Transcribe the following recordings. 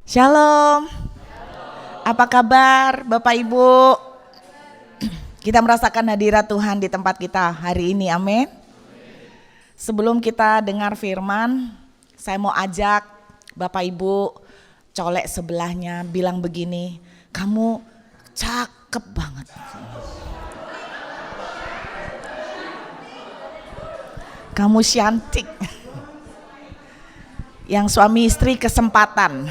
Shalom. Apa kabar Bapak Ibu? Kita merasakan hadirat Tuhan di tempat kita hari ini, amin. Sebelum kita dengar firman, saya mau ajak Bapak Ibu colek sebelahnya bilang begini, kamu cakep banget. Kamu cantik. Yang suami istri kesempatan.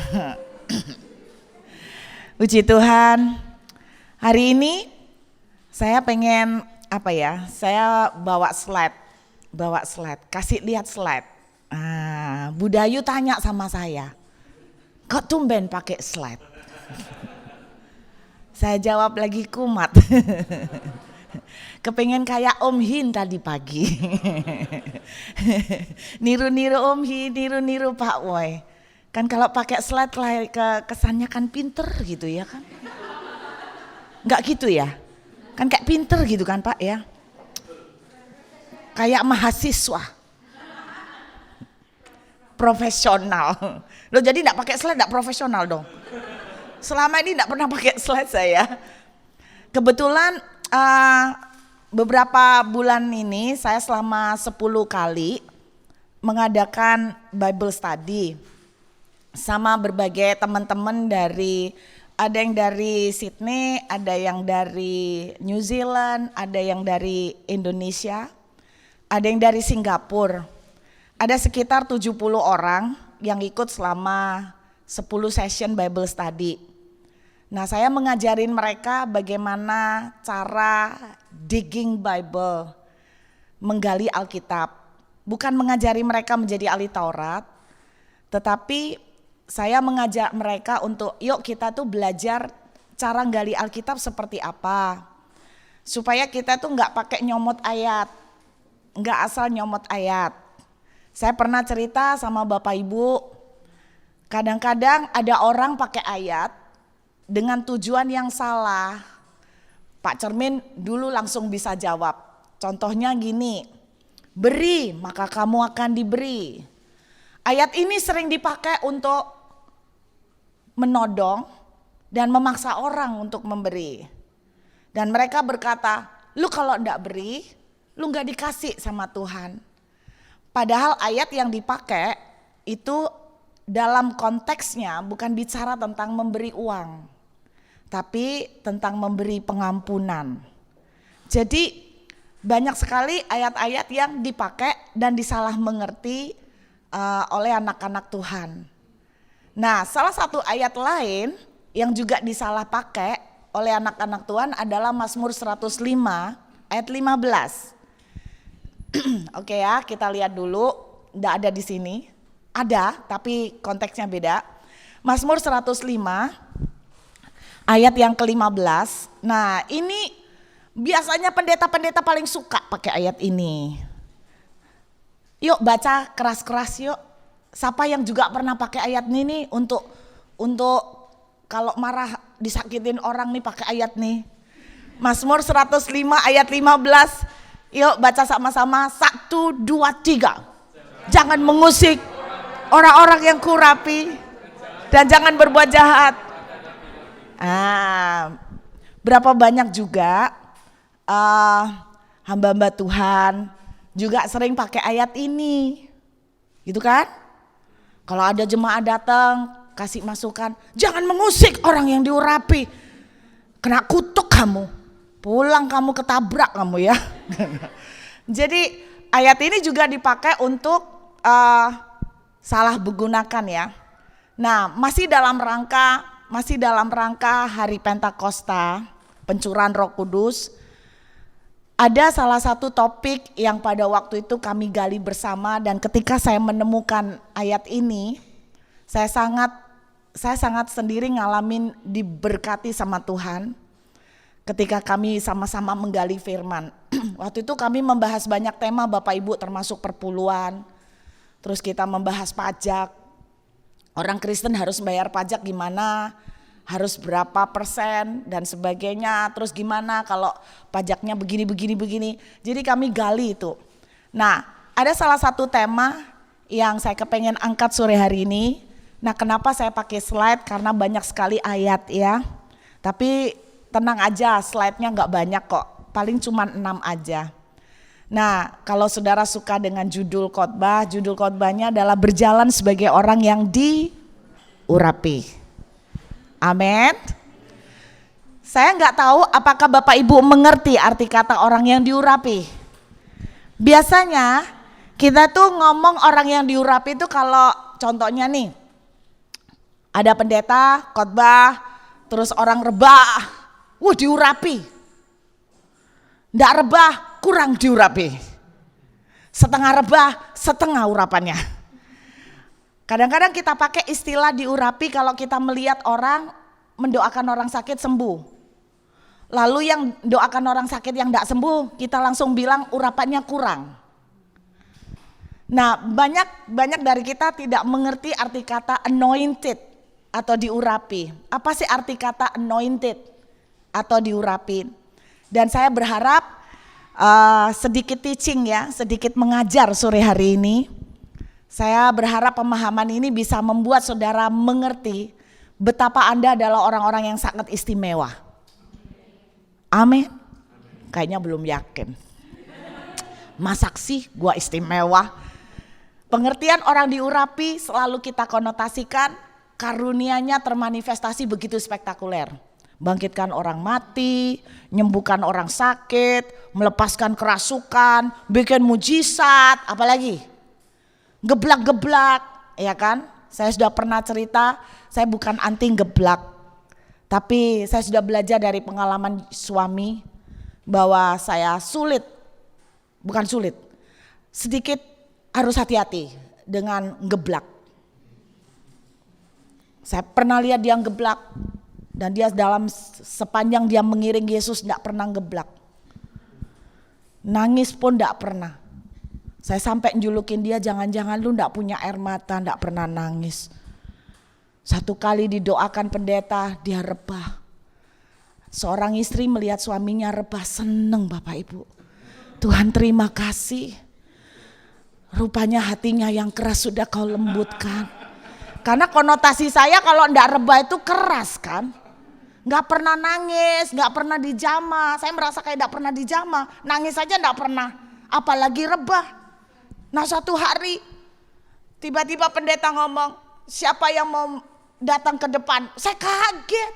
Puji Tuhan. Hari ini saya pengen saya bawa slide. Kasih lihat slide. Bu Dayu tanya sama saya, kok tumben pakai slide? Saya jawab lagi kumat. Kepengen kayak Om Hin tadi pagi. Niru-niru Om Hin, niru-niru Pak Woy. Kan kalau pakai slide kesannya kan pinter gitu ya kan. Enggak gitu ya. Kan kayak pinter gitu kan Pak ya. Kayak mahasiswa. Profesional. Loh jadi enggak pakai slide enggak profesional dong. Selama ini enggak pernah pakai slide saya. Kebetulan beberapa bulan ini saya selama 10 kali mengadakan Bible Study sama berbagai teman-teman ada yang dari Sydney, ada yang dari New Zealand, ada yang dari Indonesia, ada yang dari Singapura. Ada sekitar 70 orang yang ikut selama 10 session Bible Study. Nah, saya mengajarin mereka bagaimana cara digging Bible, menggali Alkitab. Bukan mengajari mereka menjadi ahli Taurat, tetapi saya mengajak mereka untuk yuk kita tuh belajar cara gali Alkitab seperti apa. Supaya kita tuh enggak pakai nyomot ayat, enggak asal nyomot ayat. Saya pernah cerita sama Bapak Ibu, kadang-kadang ada orang pakai ayat dengan tujuan yang salah. Pak Cermin dulu langsung bisa jawab. Contohnya gini, beri maka kamu akan diberi. Ayat ini sering dipakai untuk menodong dan memaksa orang untuk memberi. Dan mereka berkata, lu kalau enggak beri, lu enggak dikasih sama Tuhan. Padahal ayat yang dipakai itu dalam konteksnya bukan bicara tentang memberi uang, tapi tentang memberi pengampunan. Jadi banyak sekali ayat-ayat yang dipakai dan disalah mengerti oleh anak-anak Tuhan. Nah, salah satu ayat lain yang juga disalah pakai oleh anak-anak Tuhan adalah Mazmur 105 ayat 15. Oke ya, kita lihat dulu. Nggak ada di sini. Ada, tapi konteksnya beda. Mazmur 105 ayat yang ke-15. Nah, ini biasanya pendeta-pendeta paling suka pakai ayat ini. Yuk baca keras-keras yuk. Siapa yang juga pernah pakai ayat ini nih untuk kalau marah disakitin orang nih pakai ayat nih. Mazmur 105 ayat 15. Yuk baca sama-sama 1, 2, 3. Jangan mengusik orang-orang yang kurapi dan jangan berbuat jahat. Berapa banyak juga hamba-hamba Tuhan juga sering pakai ayat ini, gitu kan? Kalau ada jemaat datang kasih masukan, jangan mengusik orang yang diurapi, kena kutuk kamu, pulang kamu ketabrak kamu ya. Jadi ayat ini juga dipakai untuk salah menggunakan ya. Nah masih dalam rangka hari Pentakosta, pencurahan Roh Kudus, ada salah satu topik yang pada waktu itu kami gali bersama, dan ketika saya menemukan ayat ini, saya sangat sendiri ngalamin diberkati sama Tuhan ketika kami sama-sama menggali firman. Waktu itu kami membahas banyak tema Bapak Ibu, termasuk perpuluhan, terus kita membahas pajak. Orang Kristen harus bayar pajak gimana, harus berapa persen dan sebagainya. Terus gimana kalau pajaknya begini. Jadi kami gali itu. Nah, ada salah satu tema yang saya kepengen angkat sore hari ini. Nah, kenapa saya pakai slide? Karena banyak sekali ayat ya. Tapi tenang aja, slide-nya nggak banyak kok. Paling cuma 6 aja. Nah, kalau saudara suka dengan judul khotbahnya adalah berjalan sebagai orang yang diurapi. Amin. Saya nggak tahu apakah Bapak Ibu mengerti arti kata orang yang diurapi. Biasanya kita tuh ngomong orang yang diurapi itu kalau contohnya nih, ada pendeta khotbah, terus orang rebah, diurapi. Nggak rebah, kurang diurapi. Setengah rebah, setengah urapannya. Kadang-kadang kita pakai istilah diurapi kalau kita melihat orang mendoakan orang sakit sembuh. Lalu yang doakan orang sakit yang tidak sembuh, kita langsung bilang urapannya kurang. Nah, banyak dari kita tidak mengerti arti kata anointed atau diurapi. Apa sih arti kata anointed atau diurapi? Dan saya berharap sedikit teaching ya, sedikit mengajar sore hari ini. Saya berharap pemahaman ini bisa membuat saudara mengerti betapa Anda adalah orang-orang yang sangat istimewa. Amin. Kayaknya belum yakin. Masak sih gua istimewa. Pengertian orang diurapi selalu kita konotasikan karunia-Nya termanifestasi begitu spektakuler. Bangkitkan orang mati, menyembuhkan orang sakit, melepaskan kerasukan, bikin mujizat, apalagi geblak-geblak, ya kan? Saya sudah pernah cerita, saya bukan anti geblak. Tapi saya sudah belajar dari pengalaman suami bahwa saya sedikit harus hati-hati dengan geblak. Saya pernah lihat dia geblak dan dia dalam sepanjang dia mengiring Yesus tidak pernah geblak. Nangis pun tidak pernah. Saya sampai njulukin dia, jangan-jangan lu tidak punya air mata, tidak pernah nangis. Satu kali didoakan pendeta, dia rebah. Seorang istri melihat suaminya rebah, seneng Bapak Ibu. Tuhan terima kasih. Rupanya hatinya yang keras sudah kau lembutkan. Karena konotasi saya kalau enggak rebah itu keras kan. Enggak pernah nangis, enggak pernah dijama. Saya merasa kayak enggak pernah dijama. Nangis aja enggak pernah, apalagi rebah. Nah suatu hari tiba-tiba pendeta ngomong, siapa yang mau datang ke depan? Saya kaget.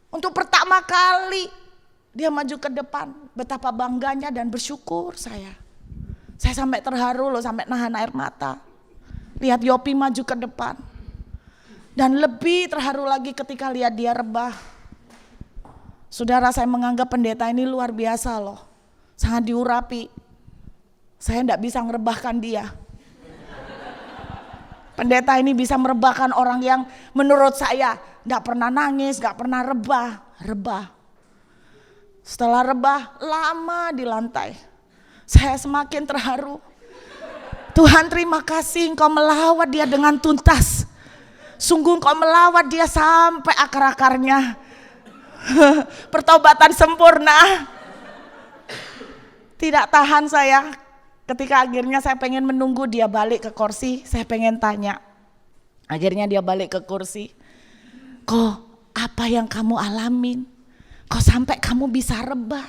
Untuk pertama kali dia maju ke depan, betapa bangganya dan bersyukur saya. Saya sampai terharu loh, sampai nahan air mata. Lihat Yopi maju ke depan. Dan lebih terharu lagi ketika lihat dia rebah. Saudara, saya menganggap pendeta ini luar biasa loh. Sangat diurapi. Saya enggak bisa merebahkan dia. Pendeta ini bisa merebahkan orang yang menurut saya enggak pernah nangis, enggak pernah rebah. Setelah rebah, lama di lantai. Saya semakin terharu. Tuhan terima kasih Engkau melawat dia dengan tuntas. Sungguh Engkau melawat dia sampai akar-akarnya. Pertobatan sempurna. Tidak tahan saya. Ketika akhirnya saya pengen menunggu dia balik ke kursi, saya pengen tanya. Akhirnya dia balik ke kursi. Kok apa yang kamu alamin? Kok sampai kamu bisa rebah?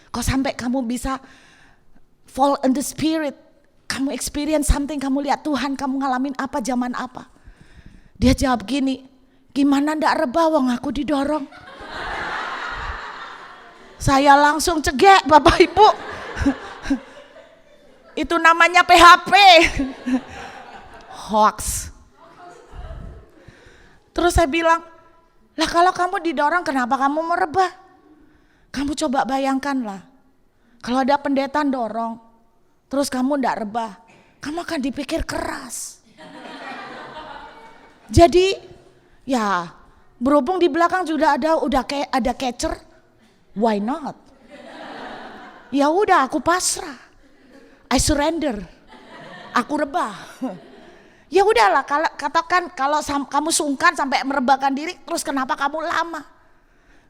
Kok sampai kamu bisa fall in the spirit? Kamu experience something, kamu lihat Tuhan, kamu ngalamin apa, zaman apa? Dia jawab gini, gimana ndak rebah wong aku didorong? Saya langsung cegek Bapak Ibu. Itu namanya PHP. Hoax. Terus saya bilang, lah kalau kamu didorong kenapa kamu mau rebah? Kamu coba bayangkanlah. Kalau ada pendeta dorong, terus kamu ndak rebah, kamu akan dipikir keras. Jadi ya berhubung di belakang sudah ada catcher, why not? Ya udah aku pasrah. I surrender. Aku rebah. Ya udahlah, katakan kalau kamu sungkan sampai merebahkan diri, terus kenapa kamu lama?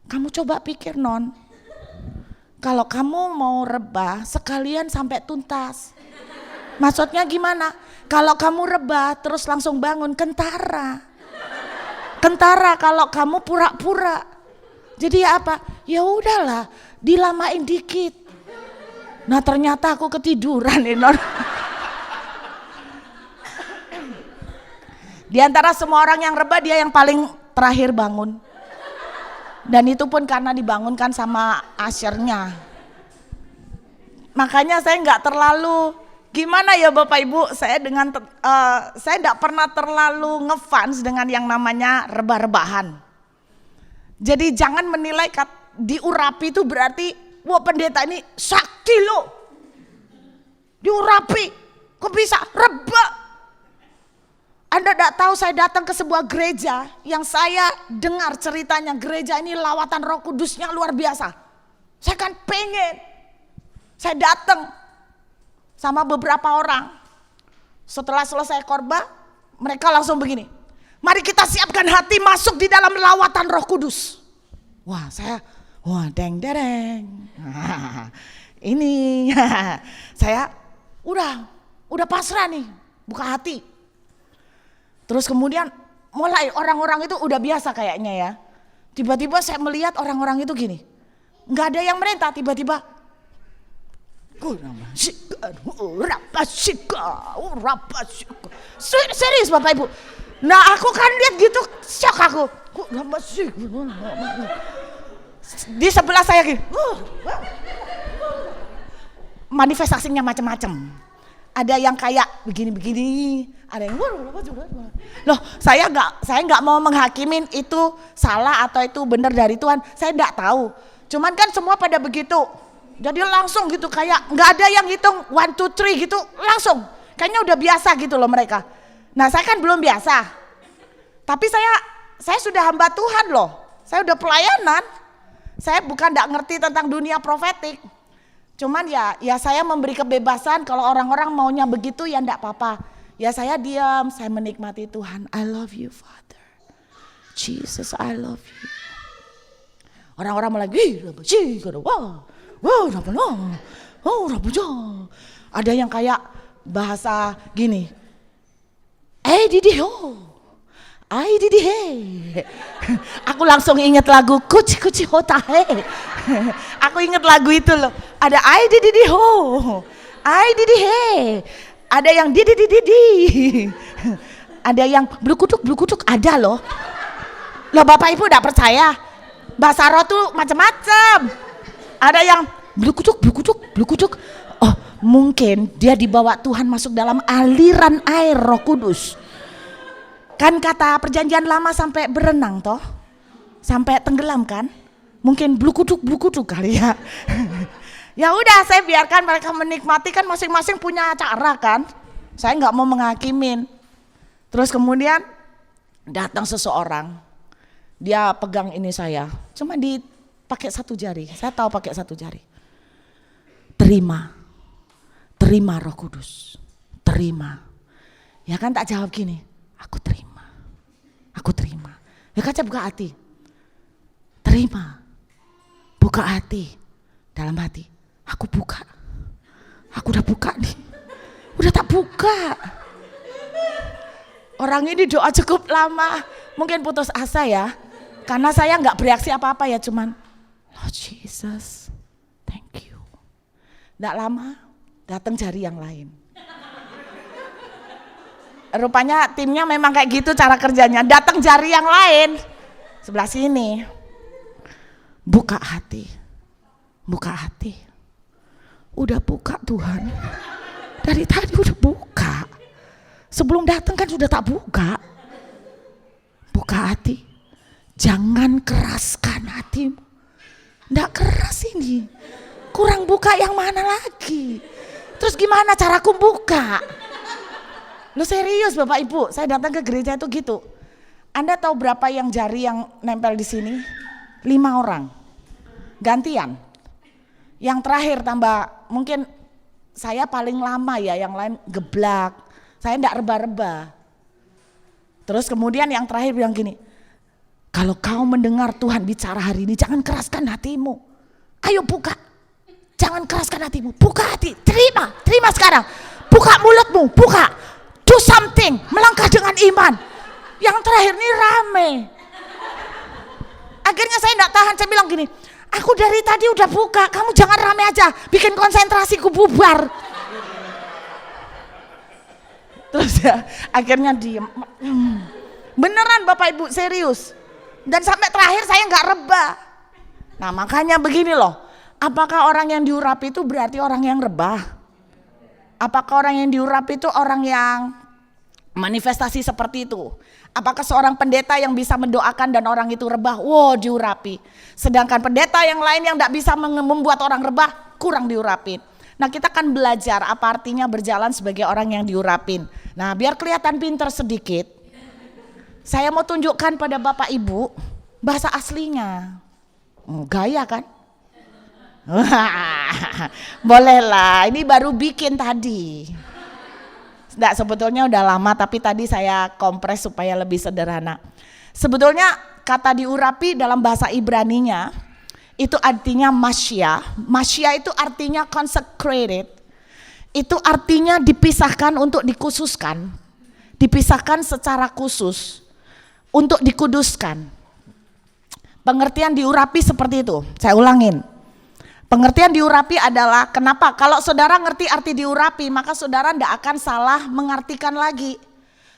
Kamu coba pikir non. Kalau kamu mau rebah sekalian sampai tuntas. Maksudnya gimana? Kalau kamu rebah terus langsung bangun, kentara. Kentara kalau kamu pura-pura. Jadi ya apa? Ya udahlah, dilamain dikit. Nah ternyata aku ketiduran Enon. Di antara semua orang yang rebah, dia yang paling terakhir bangun. Dan itu pun karena dibangunkan sama asyirnya. Makanya saya nggak terlalu, gimana ya Bapak Ibu, saya nggak pernah terlalu ngefans dengan yang namanya rebah-rebahan. Jadi jangan menilai diurapi itu berarti, wah pendeta ini sakti loh, diurapi, kok bisa rebah. Anda tidak tahu, saya datang ke sebuah gereja yang saya dengar ceritanya, gereja ini lawatan Roh Kudusnya luar biasa. Saya kan pengen, saya datang sama beberapa orang. Setelah selesai khotbah, mereka langsung begini, mari kita siapkan hati masuk di dalam lawatan Roh Kudus. Wah deng. Ini saya udah pasrah nih, buka hati. Terus kemudian mulai orang-orang itu udah biasa kayaknya ya. Tiba-tiba saya melihat orang-orang itu gini, nggak ada yang merintah, tiba-tiba serius Bapak Ibu. Nah aku kan lihat gitu, shock aku. Di sebelah saya gini, manifestasinya macam-macam. Ada yang kayak begini-begini, ada yang loh, saya nggak mau menghakimin itu salah atau itu benar dari Tuhan, saya nggak tahu. Cuman kan semua pada begitu, jadi langsung gitu kayak nggak ada yang hitung 1, 2, 3 gitu, langsung kayaknya udah biasa gitu loh mereka. Nah saya kan belum biasa, tapi saya sudah hamba Tuhan loh, saya udah pelayanan, saya bukan nggak ngerti tentang dunia profetik. Cuman ya saya memberi kebebasan, kalau orang-orang maunya begitu ya enggak apa-apa. Ya saya diam, saya menikmati Tuhan. I love you Father. Jesus, I love you. Orang-orang mulai, ada yang kayak bahasa gini. Aku langsung ingat lagu Kuci Kuci Hota He. Aku ingat lagu itu loh. Ada ada yang ada yang blukuduk ada loh. Loh Bapak Ibu enggak percaya? Bahasa roh tuh macam-macam. Ada yang blukuduk. Oh, mungkin dia dibawa Tuhan masuk dalam aliran air Roh Kudus. Kan kata perjanjian lama sampai berenang toh, sampai tenggelam kan, mungkin blukuduk kali ya. Ya udah saya biarkan mereka menikmati, kan masing-masing punya cara kan, saya nggak mau menghakimin. Terus kemudian datang seseorang, dia pegang ini saya, cuma dipakai 1 jari, saya tahu pakai 1 jari. Terima Roh Kudus, terima. Ya kan tak jawab gini, aku terima. Ya kaca buka hati, terima, buka hati, dalam hati, aku udah buka nih, udah tak buka. Orang ini doa cukup lama, mungkin putus asa ya, karena saya nggak bereaksi apa-apa ya, cuman Lord Jesus, thank you. Nggak lama, datang jari yang lain. Rupanya timnya memang kayak gitu cara kerjanya, datang jari yang lain sebelah sini, buka hati, udah buka Tuhan, dari tadi udah buka, sebelum datang kan sudah tak buka hati, jangan keraskan hatimu, nggak keras ini, kurang buka yang mana lagi, terus gimana caraku buka? Lu serius Bapak Ibu, saya datang ke gereja itu gitu. Anda tahu berapa yang jari yang nempel di sini? 5 orang, gantian. Yang terakhir tambah, mungkin saya paling lama ya, yang lain geblak. Saya enggak reba-reba. Terus kemudian yang terakhir bilang gini, kalau kau mendengar Tuhan bicara hari ini, jangan keraskan hatimu. Ayo buka, jangan keraskan hatimu, buka hati, terima sekarang. Buka mulutmu, buka. something, melangkah dengan iman. Yang terakhir ini rame. Akhirnya saya enggak tahan, saya bilang gini, aku dari tadi udah buka, kamu jangan rame aja, bikin konsentrasiku bubar. Terus ya, akhirnya diem. Beneran Bapak Ibu, serius. Dan sampai terakhir saya nggak rebah. Nah makanya begini loh, apakah orang yang diurapi itu berarti orang yang rebah? Apakah orang yang diurapi itu orang yang manifestasi seperti itu? Apakah seorang pendeta yang bisa mendoakan dan orang itu rebah, wow diurapi. Sedangkan pendeta yang lain yang tidak bisa membuat orang rebah, kurang diurapin. Nah kita akan belajar apa artinya berjalan sebagai orang yang diurapin. Nah biar kelihatan pinter sedikit, saya mau tunjukkan pada Bapak Ibu bahasa aslinya. Gaya kan? Bolehlah, ini baru bikin tadi. Nggak, sebetulnya udah lama tapi tadi saya kompres supaya lebih sederhana. Sebetulnya kata diurapi dalam bahasa Ibraninya itu artinya masya. Masya itu artinya consecrated. Itu artinya dipisahkan untuk dikhususkan. Dipisahkan secara khusus untuk dikuduskan. Pengertian diurapi seperti itu. Saya ulangin. Pengertian diurapi adalah kenapa? Kalau saudara ngerti arti diurapi, maka saudara tidak akan salah mengartikan lagi.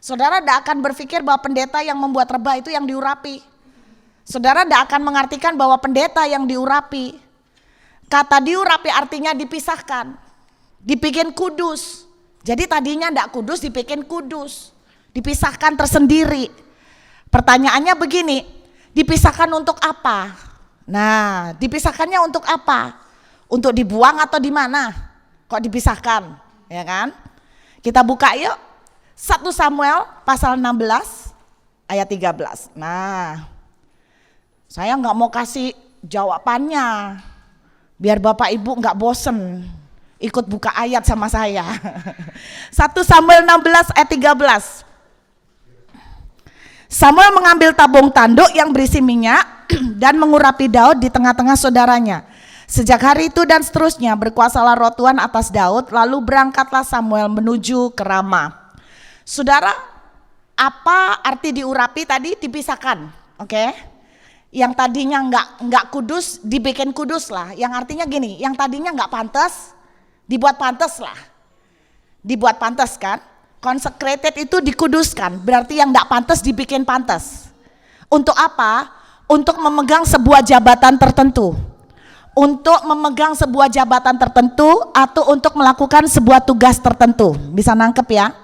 Saudara tidak akan berpikir bahwa pendeta yang membuat rebah itu yang diurapi. Saudara tidak akan mengartikan bahwa pendeta yang diurapi. Kata diurapi artinya dipisahkan, dibikin kudus. Jadi tadinya tidak kudus dibikin kudus, dipisahkan tersendiri. Pertanyaannya begini, dipisahkan untuk apa? Nah, dipisahkannya untuk apa? Untuk dibuang atau di mana? Kok dipisahkan? Ya kan? Kita buka yuk. 1 Samuel pasal 16 ayat 13. Nah, saya nggak mau kasih jawabannya, biar Bapak Ibu nggak bosen ikut buka ayat sama saya. 1 Samuel 16 ayat 13. Samuel mengambil tabung tanduk yang berisi minyak dan mengurapi Daud di tengah-tengah saudaranya. Sejak hari itu dan seterusnya berkuasalah roh Tuhan atas Daud, lalu berangkatlah Samuel menuju ke Rama. Saudara, apa arti diurapi tadi? Dipisahkan, oke? Yang tadinya nggak kudus dibikin kudus lah. Yang artinya gini, yang tadinya nggak pantas dibuat pantas lah. Dibuat pantas kan? Consecrated itu dikuduskan, berarti yang nggak pantas dibikin pantas. Untuk apa? Untuk memegang sebuah jabatan tertentu. Untuk memegang sebuah jabatan tertentu atau untuk melakukan sebuah tugas tertentu. Bisa nangkep ya?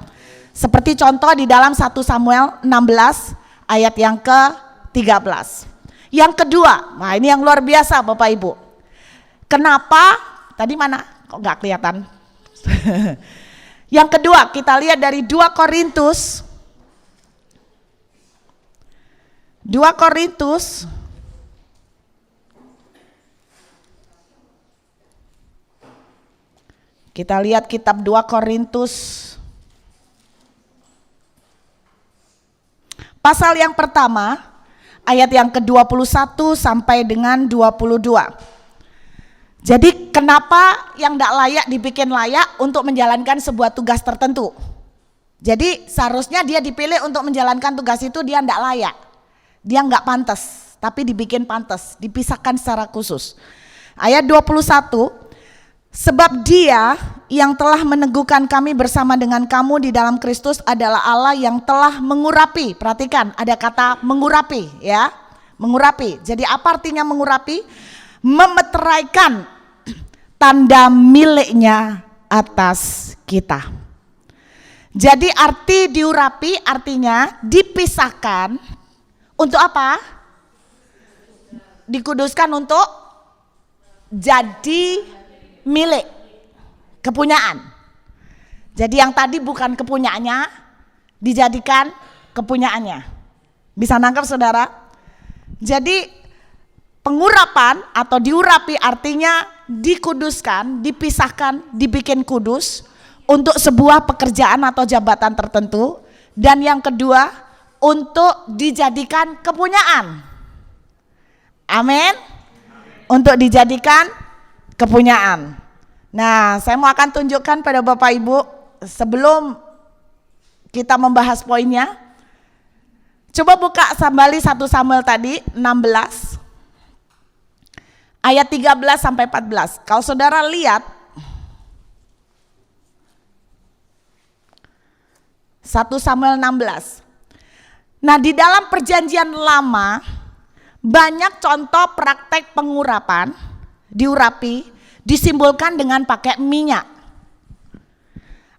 Seperti contoh di dalam 1 Samuel 16 ayat yang ke-13. Yang kedua, nah ini yang luar biasa Bapak Ibu. Kenapa? Tadi mana? Kok nggak kelihatan? Yang kedua kita lihat dari 2 Korintus. 2 Korintus kita lihat kitab 2 Korintus pasal yang pertama ayat yang ke-21 sampai dengan 22. Jadi kenapa yang tidak layak dibikin layak untuk menjalankan sebuah tugas tertentu? Jadi seharusnya dia dipilih untuk menjalankan tugas itu, dia tidak layak. Dia nggak pantas, tapi dibikin pantas, dipisahkan secara khusus. Ayat 21, sebab Dia yang telah meneguhkan kami bersama dengan kamu di dalam Kristus adalah Allah yang telah mengurapi. Perhatikan, ada kata mengurapi ya. Mengurapi. Jadi apa artinya mengurapi? Memeteraikan tanda miliknya atas kita. Jadi arti diurapi artinya dipisahkan untuk apa? Dikuduskan untuk jadi milik, kepunyaan. Jadi yang tadi bukan kepunyaannya, dijadikan kepunyaannya. Bisa nangkap saudara? Jadi pengurapan atau diurapi artinya dikuduskan, dipisahkan, dibikin kudus untuk sebuah pekerjaan atau jabatan tertentu. Dan yang kedua, untuk dijadikan kepunyaan. Amin. Untuk dijadikan kepunyaan. Nah, saya mau akan tunjukkan pada Bapak Ibu sebelum kita membahas poinnya. Coba buka kembali 1 Samuel tadi 16 ayat 13 sampai 14. Kalau saudara lihat 1 Samuel 16. Nah, di dalam perjanjian lama banyak contoh praktek pengurapan, diurapi, disimbolkan dengan pakai minyak.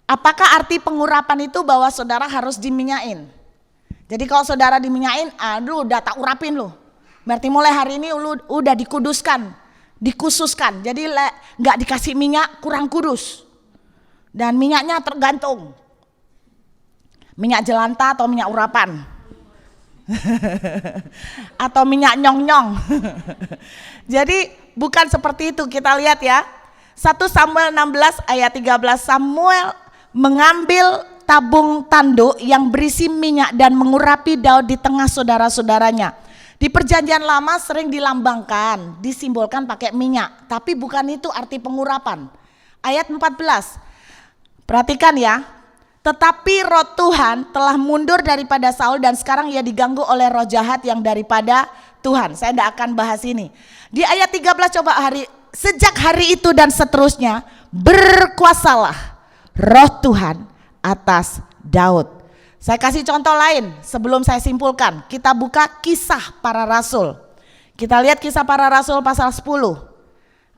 Apakah arti pengurapan itu bahwa saudara harus diminyain? Jadi kalau saudara diminyain, aduh udah tak urapin lu. Berarti mulai hari ini lu udah dikuduskan, dikhususkan. Jadi nggak dikasih minyak kurang kudus. Dan minyaknya tergantung. Minyak jelantah atau minyak urapan. Atau minyak nyong-nyong. Jadi bukan seperti itu, kita lihat ya. 1 Samuel 16 ayat 13, Samuel mengambil tabung tanduk yang berisi minyak dan mengurapi Daud di tengah saudara-saudaranya. Di perjanjian lama sering dilambangkan, disimbolkan pakai minyak, tapi bukan itu arti pengurapan. Ayat 14, perhatikan ya. Tetapi roh Tuhan telah mundur daripada Saul dan sekarang ia diganggu oleh roh jahat yang daripada Tuhan. Saya tidak akan bahas ini. Di ayat 13 coba sejak hari itu dan seterusnya berkuasalah roh Tuhan atas Daud. Saya kasih contoh lain sebelum saya simpulkan. Kita buka Kisah Para Rasul. Kita lihat Kisah Para Rasul pasal 10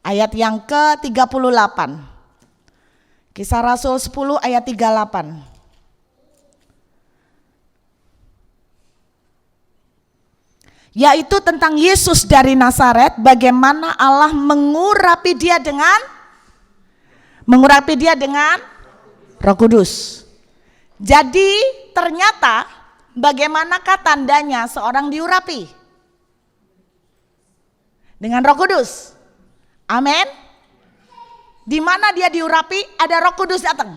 ayat yang ke-38. Kisah Rasul 10 ayat 38. Yaitu tentang Yesus dari Nazaret, bagaimana Allah mengurapi dia dengan Roh Kudus. Jadi ternyata bagaimanakah tandanya seorang diurapi? Dengan Roh Kudus. Amin. Di mana dia diurapi ada Roh Kudus datang.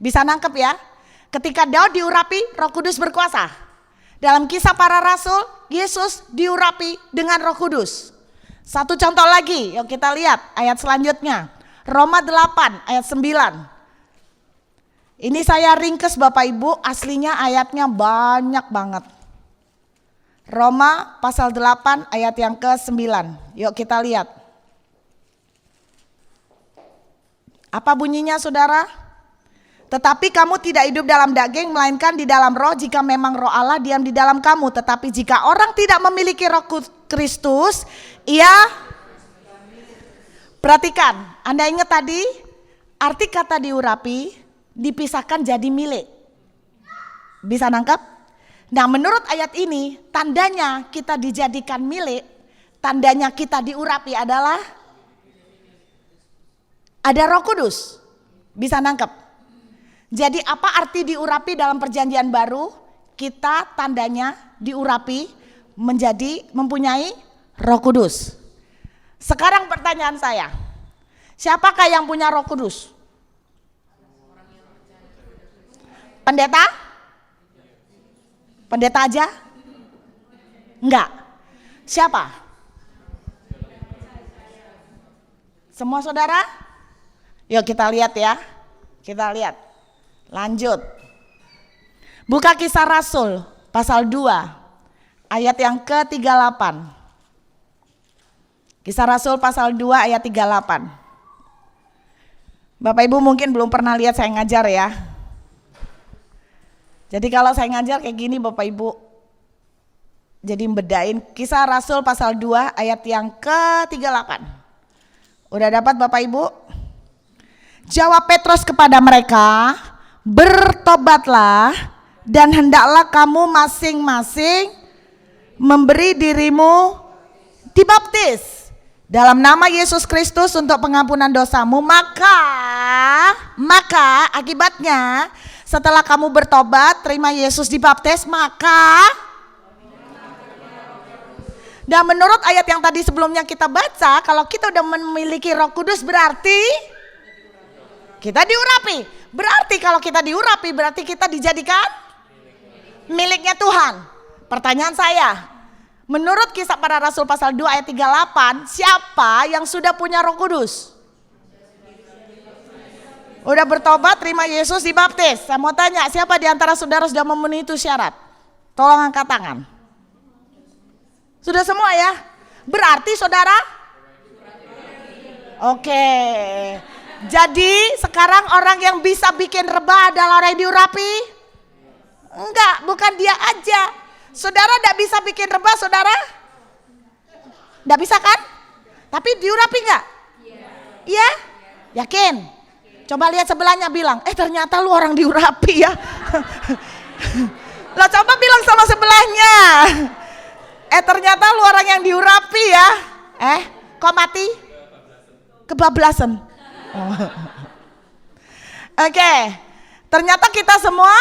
Bisa nangkep ya? Ketika Daud diurapi, Roh Kudus berkuasa. Dalam Kisah Para Rasul, Yesus diurapi dengan Roh Kudus. Satu contoh lagi, yuk kita lihat ayat selanjutnya. Roma 8 ayat 9. Ini saya ringkes Bapak Ibu, aslinya ayatnya banyak banget. Roma pasal 8 ayat yang ke-9. Yuk kita lihat. Apa bunyinya saudara? Tetapi kamu tidak hidup dalam daging melainkan di dalam roh, jika memang roh Allah diam di dalam kamu. Tetapi jika orang tidak memiliki roh Kristus, ia, perhatikan, Anda ingat tadi arti kata diurapi dipisahkan jadi milik. Bisa nangkap? Nah, menurut ayat ini tandanya kita dijadikan milik, tandanya kita diurapi adalah ada Roh Kudus. Bisa nangkep? Jadi apa arti diurapi dalam perjanjian baru? Kita tandanya diurapi menjadi mempunyai Roh Kudus. Sekarang pertanyaan saya, siapakah yang punya Roh Kudus? Pendeta? Pendeta aja? Enggak. Siapa? Semua saudara? Yuk kita lihat ya. Kita lihat. Lanjut. Buka Kisah Rasul pasal 2 ayat yang ke-38. Kisah Rasul pasal 2 ayat 38. Bapak Ibu mungkin belum pernah lihat saya ngajar ya. Jadi kalau saya ngajar kayak gini Bapak Ibu, jadi bedain Kisah Rasul pasal 2 ayat yang ke-38. Udah dapat Bapak Ibu? Jawab Petrus kepada mereka, bertobatlah dan hendaklah kamu masing-masing memberi dirimu dibaptis dalam nama Yesus Kristus untuk pengampunan dosamu. Maka akibatnya setelah kamu bertobat, terima Yesus dibaptis, maka dan menurut ayat yang tadi sebelumnya kita baca, kalau kita udah memiliki Roh Kudus berarti kita diurapi. Berarti kalau kita diurapi berarti kita dijadikan miliknya Tuhan. Pertanyaan saya, menurut Kisah Para Rasul pasal 2 ayat 38, siapa yang sudah punya Roh Kudus? Udah bertobat, terima Yesus, dibaptis. Saya mau tanya, siapa di antara saudara sudah memenuhi itu syarat? Tolong angkat tangan. Sudah semua ya? Berarti saudara? Oke. Jadi sekarang orang yang bisa bikin rebah adalah orang yang diurapi? Enggak, bukan dia aja. Saudara tidak bisa bikin rebah, saudara? Tidak bisa kan? Tapi diurapi enggak? Iya? Yakin? Coba lihat sebelahnya, bilang, ternyata lu orang diurapi ya. Lah coba bilang sama sebelahnya, ternyata lu orang yang diurapi ya. Kok mati? Kebablasan. Oke, ternyata kita semua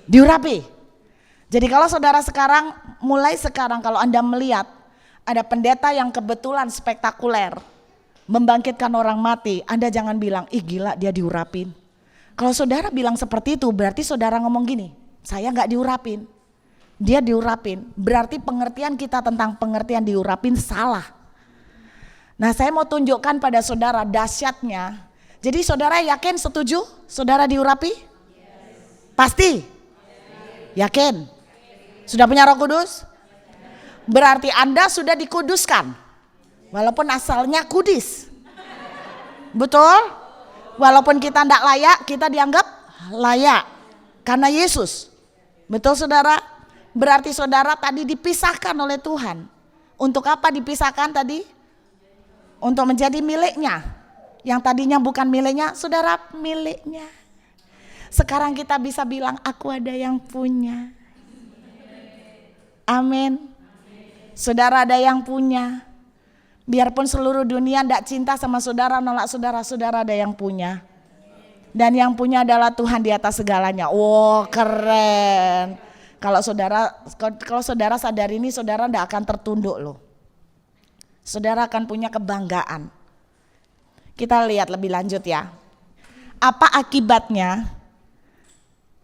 diurapi. Jadi kalau saudara sekarang, mulai sekarang kalau Anda melihat ada pendeta yang kebetulan spektakuler, membangkitkan orang mati, Anda jangan bilang, ih gila dia diurapin. Kalau saudara bilang seperti itu, berarti saudara ngomong gini, saya gak diurapin, dia diurapin. Berarti pengertian kita tentang pengertian diurapin salah. Nah saya mau tunjukkan pada saudara dahsyatnya. Jadi saudara yakin, setuju saudara diurapi? Pasti? Yakin? Sudah punya Roh Kudus? Berarti Anda sudah dikuduskan. Walaupun asalnya kudis. Betul? Walaupun kita tidak layak, kita dianggap layak karena Yesus. Betul saudara? Berarti saudara tadi dipisahkan oleh Tuhan. Untuk apa dipisahkan tadi? Untuk menjadi miliknya. Yang tadinya bukan miliknya, saudara miliknya. Sekarang kita bisa bilang, aku ada yang punya. Amin. Saudara ada yang punya. Biarpun seluruh dunia tidak cinta sama saudara, nolak saudara, saudara ada yang punya. Dan yang punya adalah Tuhan di atas segalanya. Wow, keren. Kalau saudara sadar ini, saudara tidak akan tertunduk loh. Saudara akan punya kebanggaan. Kita lihat lebih lanjut ya. Apa akibatnya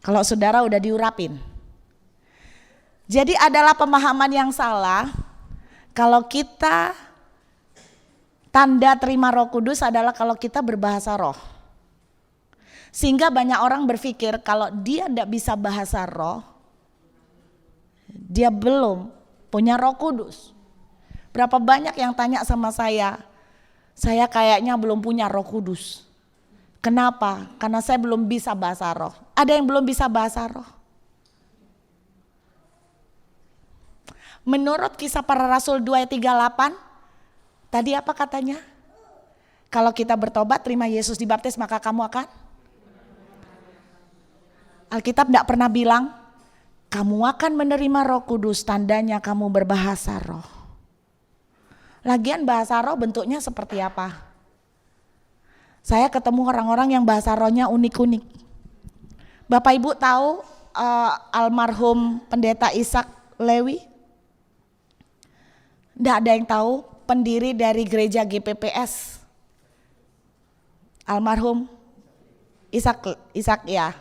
kalau saudara udah diurapin? Jadi adalah pemahaman yang salah kalau kita tanda terima Roh Kudus adalah kalau kita berbahasa roh. Sehingga banyak orang berpikir kalau dia tidak bisa bahasa roh, dia belum punya Roh Kudus. Berapa banyak yang tanya sama saya kayaknya belum punya Roh Kudus. Kenapa? Karena saya belum bisa bahasa roh. Ada yang belum bisa bahasa roh? Menurut Kisah Para Rasul 2 ayat 38, tadi apa katanya? Kalau kita bertobat, terima Yesus, dibaptis, maka kamu akan? Alkitab tidak pernah bilang, kamu akan menerima Roh Kudus, tandanya kamu berbahasa roh. Lagian bahasa roh bentuknya seperti apa? Saya ketemu orang-orang yang bahasa rohnya unik-unik. Bapak Ibu tahu almarhum pendeta Ishak Lewi? Tidak ada yang tahu. Pendiri dari gereja GPPS, almarhum Ishak ya,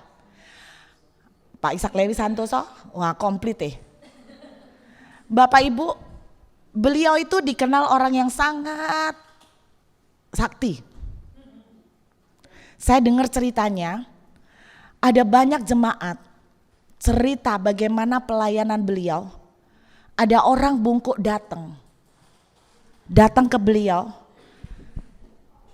Pak Ishak Lewi Santoso, wah komplit Bapak Ibu, beliau itu dikenal orang yang sangat sakti. Saya dengar ceritanya, ada banyak jemaat cerita bagaimana pelayanan beliau. Ada orang bungkuk datang ke beliau.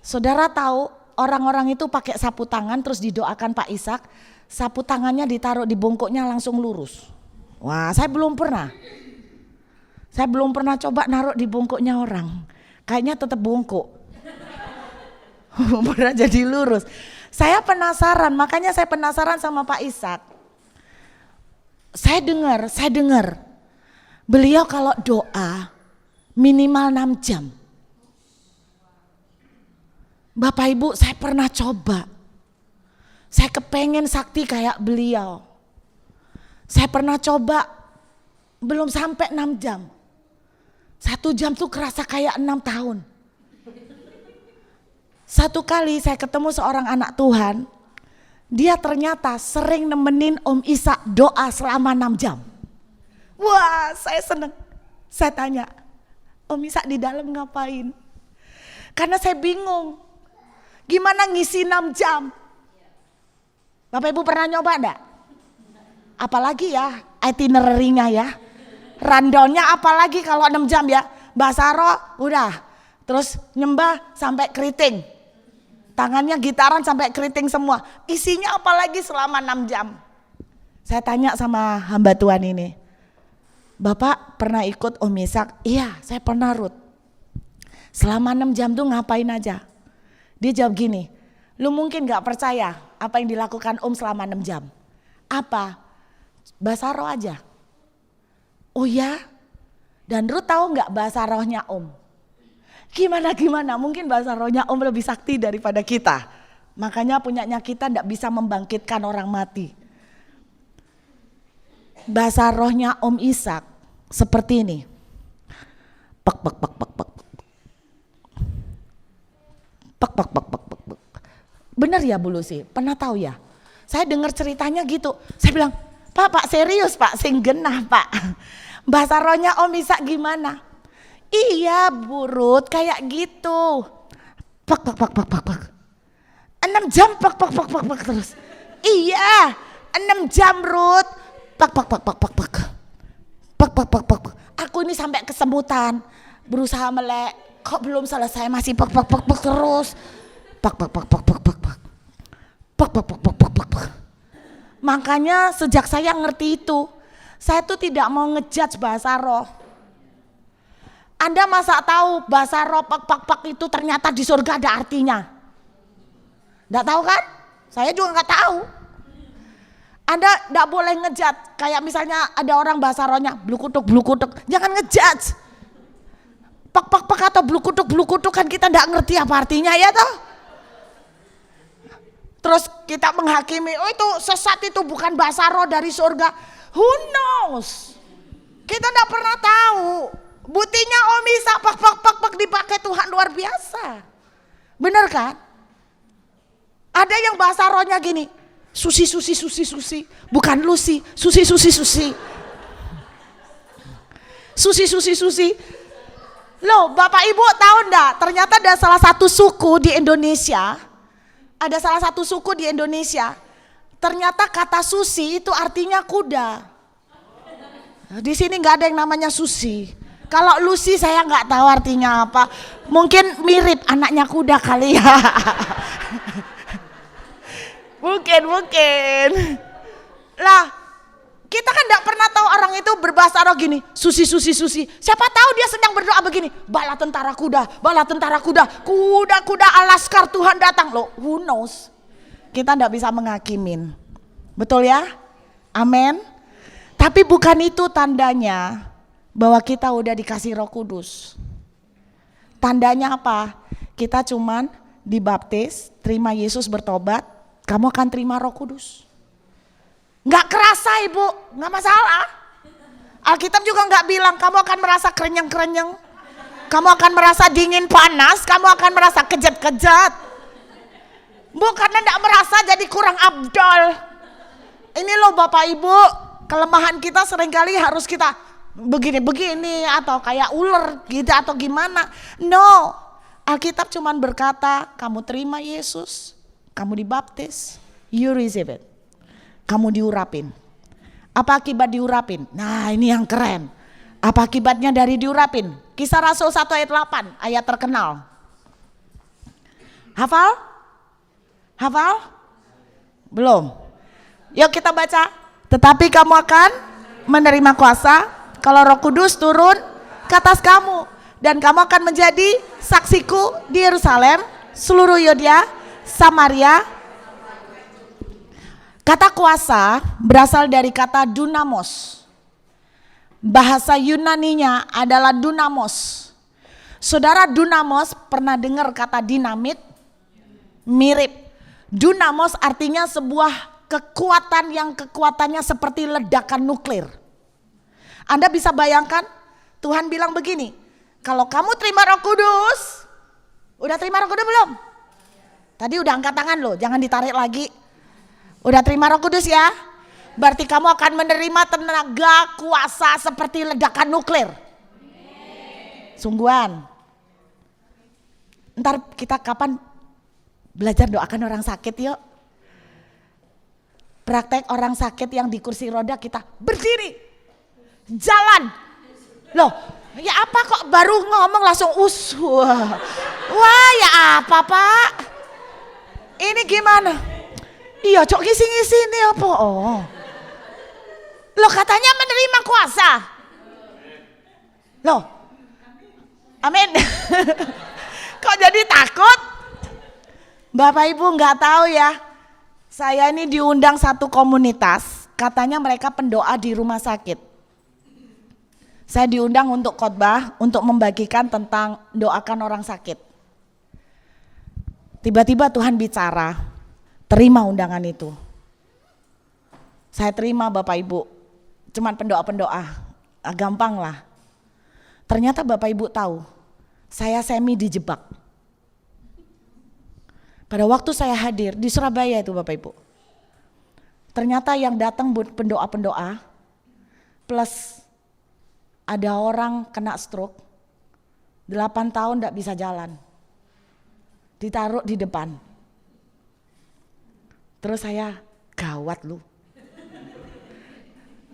Saudara tahu orang-orang itu pakai sapu tangan terus didoakan Pak Ishak, sapu tangannya ditaruh di bungkuknya langsung lurus. Wah, saya belum pernah coba naruh di bungkuknya orang. Kayaknya tetap bungkuk. Pernah jadi lurus. Saya penasaran, makanya saya penasaran sama Pak Ishak. Saya dengar beliau kalau doa minimal 6 jam. Bapak Ibu, saya pernah coba. Saya kepengen sakti kayak beliau. Saya pernah coba, belum sampai 6 jam. 1 jam tuh kerasa kayak 6 tahun. Satu kali saya ketemu seorang anak Tuhan, dia ternyata sering nemenin Om Ishak doa selama 6 jam. Wah, saya seneng. Saya tanya, Om Ishak di dalam ngapain? Karena saya bingung. Gimana ngisi 6 jam? Bapak Ibu pernah nyoba enggak? Apalagi ya itinerary-nya ya. Rundown-nya apalagi kalau 6 jam ya. Mbak Saro udah. Terus nyembah sampai keriting. Tangannya gitaran sampai keriting semua. Isinya apalagi selama 6 jam. Saya tanya sama hamba Tuhan ini. Bapak pernah ikut Om Ishak? Iya, saya pernah, Ruth. Selama 6 jam tuh ngapain aja? Dia jawab gini, lu mungkin gak percaya apa yang dilakukan Om selama 6 jam. Apa? Bahasa roh aja. Oh ya? Dan Ruth tahu gak bahasa rohnya Om? Gimana? Mungkin bahasa rohnya Om lebih sakti daripada kita. Makanya punyanya kita gak bisa membangkitkan orang mati. Bahasa rohnya Om Ishak seperti ini. Pek. Bener ya Bu Lucy? Pernah tahu ya? Saya dengar ceritanya gitu. Saya bilang, Pak serius Pak, sing genah Pak. Bahasa rohnya Om Ishak gimana? Iya Bu Ruth, kayak gitu. Pek. 6 jam pek terus. Iya, 6 jam Ruth. Pek. Aku ini sampai kesemutan. Berusaha melek. Kok belum selesai masih pek terus. Pek. Makanya sejak saya ngerti itu, saya tuh tidak mau ngejudge bahasa roh. Anda masa tahu bahasa roh pek itu ternyata di surga ada artinya? Nggak tahu kan? Saya juga nggak tahu. Anda nggak boleh ngejudge. Kayak misalnya ada orang bahasa rohnya blukutuk. Jangan ngejudge. Pek atau blukutuk kan kita nggak ngerti apa artinya ya toh. Terus kita menghakimi, oh itu sesat, itu bukan bahasa roh dari surga. Who knows? Kita nggak pernah tahu. Buktinya Om Ishak pek dipakai Tuhan luar biasa. Bener kan? Ada yang bahasa rohnya gini, Susi. Bukan Lucy, Susi. Susi. Loh, Bapak Ibu tahu enggak? Ternyata ada salah satu suku di Indonesia. Ternyata kata Susi itu artinya kuda. Di sini nggak ada yang namanya Susi. Kalau Lucy saya nggak tahu artinya apa. Mungkin mirip anaknya kuda kali ya. Mungkin. Lah, kita kan nggak pernah tahu orang itu berbahasa roh gini, Susi. Siapa tahu dia sedang berdoa begini, bala tentara kuda, kuda alaskar Tuhan datang. Loh, who knows? Kita nggak bisa menghakimin. Betul ya? Amin. Tapi bukan itu tandanya bahwa kita udah dikasih Roh Kudus. Tandanya apa? Kita cuman dibaptis, terima Yesus, bertobat, kamu akan terima Roh Kudus. Nggak kerasa Ibu, nggak masalah. Alkitab juga nggak bilang kamu akan merasa kerenyeng, kamu akan merasa dingin panas, kamu akan merasa kejat. Bukan nggak merasa jadi kurang abdol. Ini loh Bapak Ibu, kelemahan kita seringkali harus kita begini atau kayak ular gitu atau gimana. No, Alkitab cuman berkata kamu terima Yesus, kamu dibaptis, you receive it. Kamu diurapin. Apa akibat diurapin? Nah ini yang keren. Apa akibatnya dari diurapin? Kisah Rasul 1 ayat 8, ayat terkenal. Hafal? Belum? Yuk kita baca. Tetapi kamu akan menerima kuasa kalau Roh Kudus turun ke atas kamu. Dan kamu akan menjadi saksiku di Yerusalem, seluruh Yudea, Samaria. Kata kuasa berasal dari kata dunamos. Bahasa Yunaninya adalah dunamos. Saudara, dunamos pernah dengar kata dinamit? Mirip. Dunamos artinya sebuah kekuatan yang kekuatannya seperti ledakan nuklir. Anda bisa bayangkan Tuhan bilang begini, kalau kamu terima Roh Kudus, udah terima Roh Kudus belum? Tadi udah angkat tangan loh, jangan ditarik lagi. Udah terima Roh Kudus ya? Berarti kamu akan menerima tenaga kuasa seperti ledakan nuklir. Sungguhan. Ntar kita kapan Belajar doakan orang sakit yuk. Praktek orang sakit yang di kursi roda kita berdiri, jalan. Loh, ya apa kok baru ngomong langsung Wah ya apa Pak? Ini gimana? Iya cok ngisi-ngisi ini apa? Oh. Loh katanya menerima kuasa. Loh, amin. Kok jadi takut? Bapak Ibu nggak tahu ya. Saya ini diundang satu komunitas, katanya mereka pendoa di rumah sakit. Saya diundang untuk khotbah, untuk membagikan tentang doakan orang sakit. Tiba-tiba Tuhan bicara, terima undangan itu. Saya terima Bapak Ibu, cuman pendoa-pendoa, gampang lah. Ternyata Bapak Ibu tahu, saya semi dijebak. Pada waktu saya hadir di Surabaya itu Bapak Ibu. Ternyata yang datang pendoa-pendoa plus ada orang kena stroke 8 tahun tidak bisa jalan. Ditaruh di depan. Terus saya gawat lu.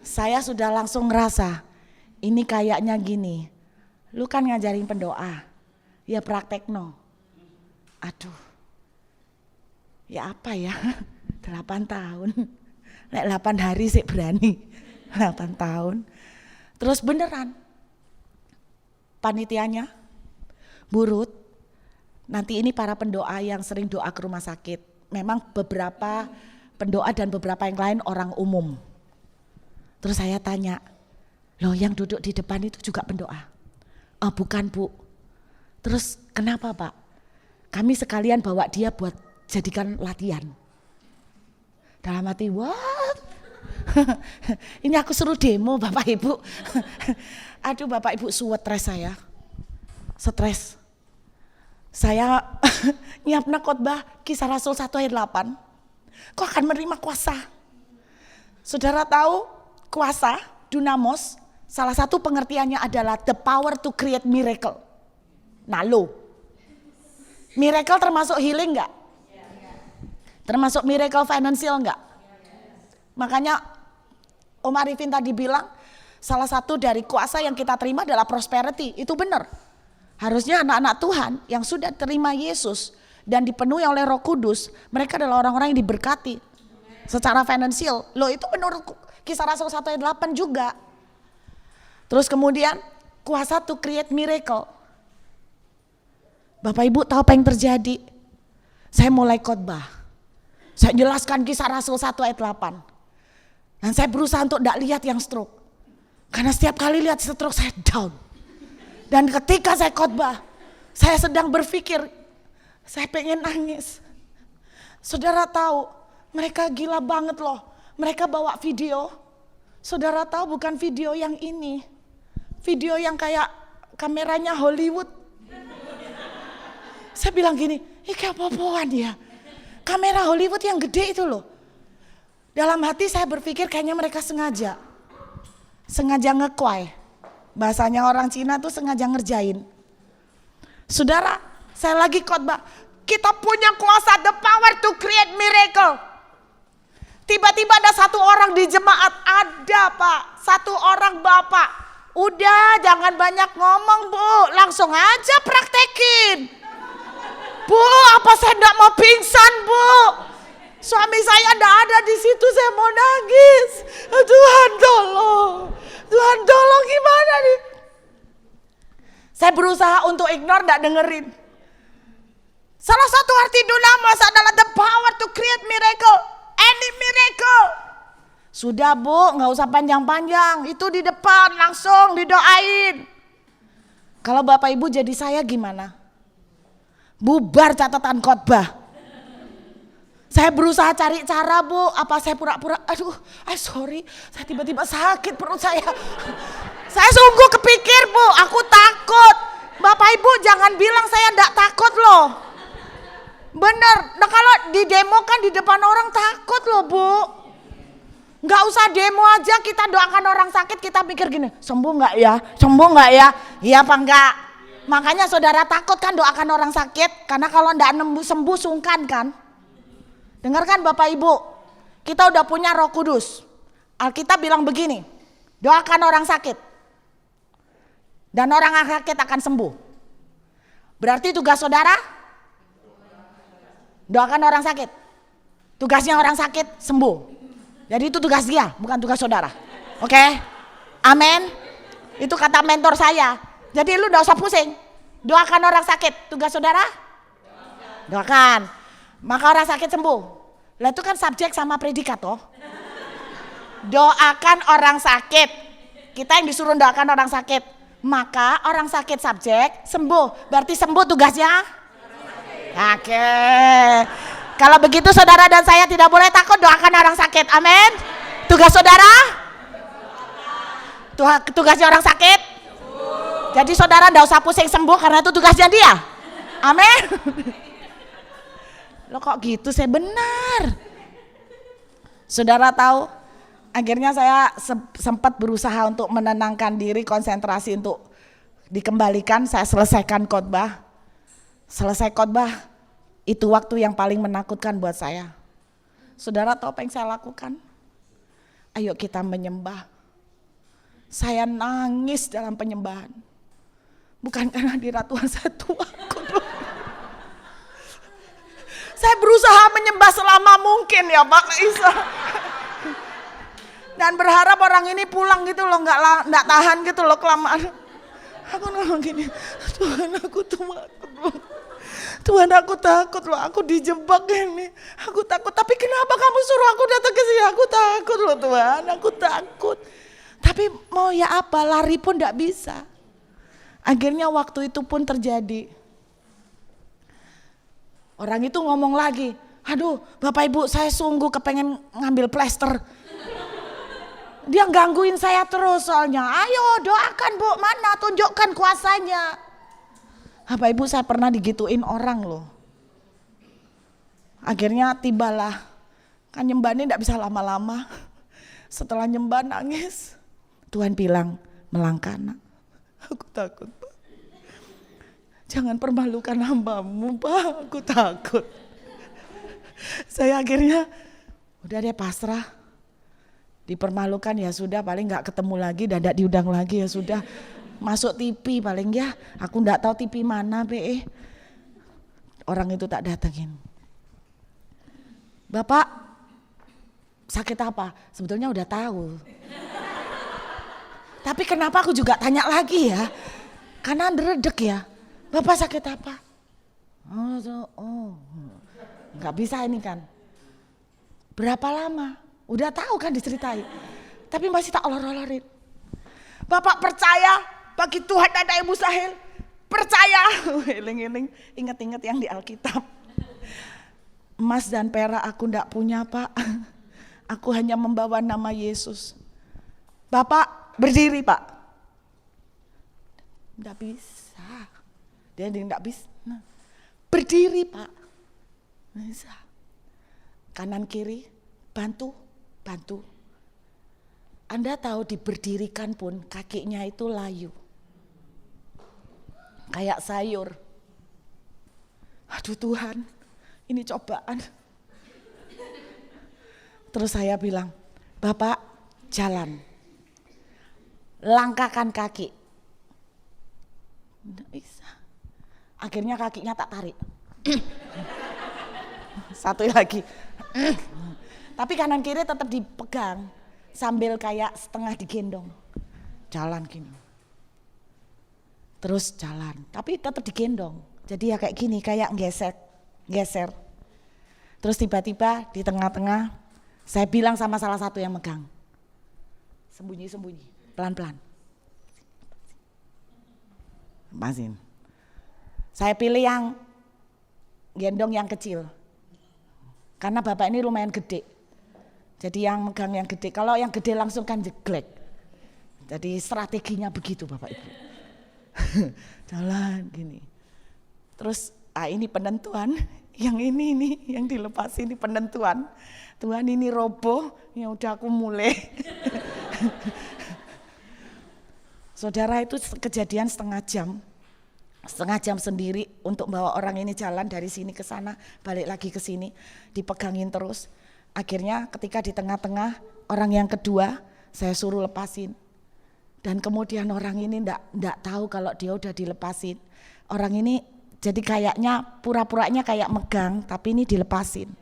Saya sudah langsung ngerasa ini kayaknya gini. Lu kan ngajarin pendoa. Ya praktek no. Aduh. Ya apa ya, 8 tahun, 8 hari sih berani, 8 tahun. Terus beneran, panitianya, Bu Ruth, nanti ini para pendoa yang sering doa ke rumah sakit. Memang beberapa pendoa dan beberapa yang lain orang umum. Terus saya tanya, loh yang duduk di depan itu juga pendoa? Oh bukan Bu. Terus kenapa Pak? Kami sekalian bawa dia buat jadikan latihan. Dalam hati, what? Ini aku suruh demo Bapak Ibu. Aduh Bapak Ibu stres saya. Stres. Saya nyiapna khotbah Kisah Rasul 1 ayat 8. Kok akan menerima kuasa? Saudara tahu kuasa, dunamos, salah satu pengertiannya adalah the power to create miracle. Nah lo, miracle termasuk healing enggak? Termasuk miracle financial enggak? Makanya Om Arifin tadi bilang salah satu dari kuasa yang kita terima adalah prosperity. Itu benar. Harusnya anak-anak Tuhan yang sudah terima Yesus dan dipenuhi oleh Roh Kudus, mereka adalah orang-orang yang diberkati secara finansial. Loh itu menurut Kisah Rasul 1 ayat 8 juga. Terus kemudian kuasa to create miracle. Bapak Ibu tahu apa yang terjadi? Saya mulai khotbah. Saya jelaskan Kisah Rasul 1 ayat 8. Dan saya berusaha untuk tidak lihat yang stroke. Karena setiap kali lihat stroke saya down. Dan ketika saya khotbah, saya sedang berpikir, saya pengen nangis. Saudara tahu, mereka gila banget loh. Mereka bawa video. Saudara tahu bukan video yang ini. Video yang kayak kameranya Hollywood. Saya bilang gini, ini kayak apa-apaan ya. Kamera Hollywood yang gede itu loh. Dalam hati saya berpikir kayaknya mereka sengaja ngekwai. Bahasanya orang Cina tuh sengaja ngerjain. Saudara, saya lagi khotbah. Kita punya kuasa, the power to create miracle. Tiba-tiba ada satu orang di jemaat, ada Pak, satu orang Bapak. Udah jangan banyak ngomong Bu, langsung aja praktekin. Bu, apa saya enggak mau pingsan Bu? Suami saya enggak ada di situ, saya mau nangis. Tuhan tolong, Tuhan tolong gimana nih? Saya berusaha untuk ignore, enggak dengerin. Salah satu arti dunamis adalah the power to create miracle, any miracle. Sudah Bu, enggak usah panjang-panjang, itu di depan langsung didoain. Kalau Bapak Ibu jadi saya gimana? Bubar catatan khotbah. Saya berusaha cari cara Bu, apa saya pura-pura, aduh, sorry, saya tiba-tiba sakit perut saya. Saya sungguh kepikir Bu, aku takut. Bapak Ibu jangan bilang saya enggak takut loh. Bener, nah kalau di demo kan di depan orang takut loh Bu. Enggak usah demo aja, kita doakan orang sakit, kita mikir gini, sembuh enggak ya, sembuh enggak ya, iya apa enggak? Makanya saudara takut kan doakan orang sakit, karena kalau enggak sembuh sungkan kan. Dengarkan Bapak Ibu, kita udah punya Roh Kudus. Alkitab bilang begini, doakan orang sakit dan orang sakit akan sembuh. Berarti tugas saudara doakan orang sakit. Tugasnya orang sakit sembuh. Jadi itu tugas dia, bukan tugas saudara. Oke? Amin. Itu kata mentor saya. Jadi lu gak usah pusing. Doakan orang sakit. Tugas saudara? Doakan. Maka orang sakit sembuh. Lah itu kan subjek sama predikat toh. Doakan orang sakit. Kita yang disuruh doakan orang sakit. Maka orang sakit subjek, sembuh. Berarti sembuh tugasnya? Oke. Kalau begitu saudara dan saya tidak boleh takut doakan orang sakit. Amin. Tugas saudara? Tugasnya orang sakit? Jadi saudara tidak usah pusing sembuh karena itu tugasnya dia. Amin. Lo kok gitu? Saya benar. Saudara tahu, akhirnya saya sempat berusaha untuk menenangkan diri, konsentrasi untuk dikembalikan. Saya selesaikan khotbah. Selesai khotbah, itu waktu yang paling menakutkan buat saya. Saudara tahu apa yang saya lakukan? Ayo kita menyembah. Saya nangis dalam penyembahan. Bukan karena hadirat Tuhan saya takut. Saya berusaha menyembah selama mungkin ya Pak Isa. Dan berharap orang ini pulang gitu loh, nggak tahan gitu loh kelamaan. Aku ngomong gini, Tuhan aku takut loh. Tuhan aku takut loh, aku dijebak ini. Aku takut, tapi kenapa kamu suruh aku datang ke sini? Aku takut loh Tuhan, aku takut. Tapi mau ya apa, lari pun gak bisa. Akhirnya waktu itu pun terjadi. Orang itu ngomong lagi, aduh Bapak Ibu saya sungguh kepengen ngambil plester. Dia gangguin saya terus soalnya, ayo doakan Bu, mana tunjukkan kuasanya. Bapak Ibu saya pernah digituin orang loh. Akhirnya tibalah, kan nyembahnya gak bisa lama-lama. Setelah nyembah nangis. Tuhan bilang, melangkah nak. Aku takut Pak. Jangan permalukan hamba-Mu Pak, aku takut. Saya akhirnya udah deh pasrah. Dipermalukan ya sudah, paling gak ketemu lagi dan gak diundang lagi ya sudah. Masuk TV paling ya, aku gak tahu TV mana be. Orang itu tak datengin. Bapak sakit apa? Sebetulnya udah tahu. Tapi kenapa aku juga tanya lagi ya? Karena deredek ya. Bapak sakit apa? Oh, nggak bisa ini kan. Berapa lama? Udah tahu kan diceritain. Tapi masih tak olor-olorin. Bapak percaya bagi Tuhan ada yang mustahil. Percaya. Eling-eling, ingat-ingat yang di Alkitab. Emas dan perak aku nggak punya Pak. Aku hanya membawa nama Yesus. Bapak berdiri Pak. Nggak bisa. Dia nggak bisa. Nah, berdiri Pak. Bisa. Kanan kiri, bantu. Anda tahu diberdirikan pun kakinya itu layu. Kayak sayur. Aduh Tuhan, ini cobaan. Terus saya bilang, Bapak jalan. Langkahkan kaki. Nggak bisa. Akhirnya kakinya tak tarik. Satu lagi. Tapi kanan kiri tetap dipegang. Sambil kayak setengah digendong. Jalan gini. Terus jalan. Tapi tetap digendong. Jadi ya kayak gini, kayak geser. Terus tiba-tiba di tengah-tengah saya bilang sama salah satu yang megang. Sembunyi, pelan-pelan. Lepasin. Saya pilih yang gendong yang kecil. Karena bapak ini lumayan gede. Jadi yang megang yang gede. Kalau yang gede langsung kan jeglek. Jadi strateginya begitu Bapak Ibu. Jalan gini. Terus ini penentuan. Yang ini yang dilepas ini penentuan. Tuhan ini roboh. Ya udah aku mulai. Saudara itu kejadian setengah jam. setengah jam sendiri untuk bawa orang ini jalan dari sini ke sana, balik lagi ke sini, dipegangin terus. Akhirnya ketika di tengah-tengah orang yang kedua saya suruh lepasin. Dan kemudian orang ini enggak tahu kalau dia udah dilepasin. Orang ini jadi kayaknya pura-puranya kayak megang tapi ini dilepasin.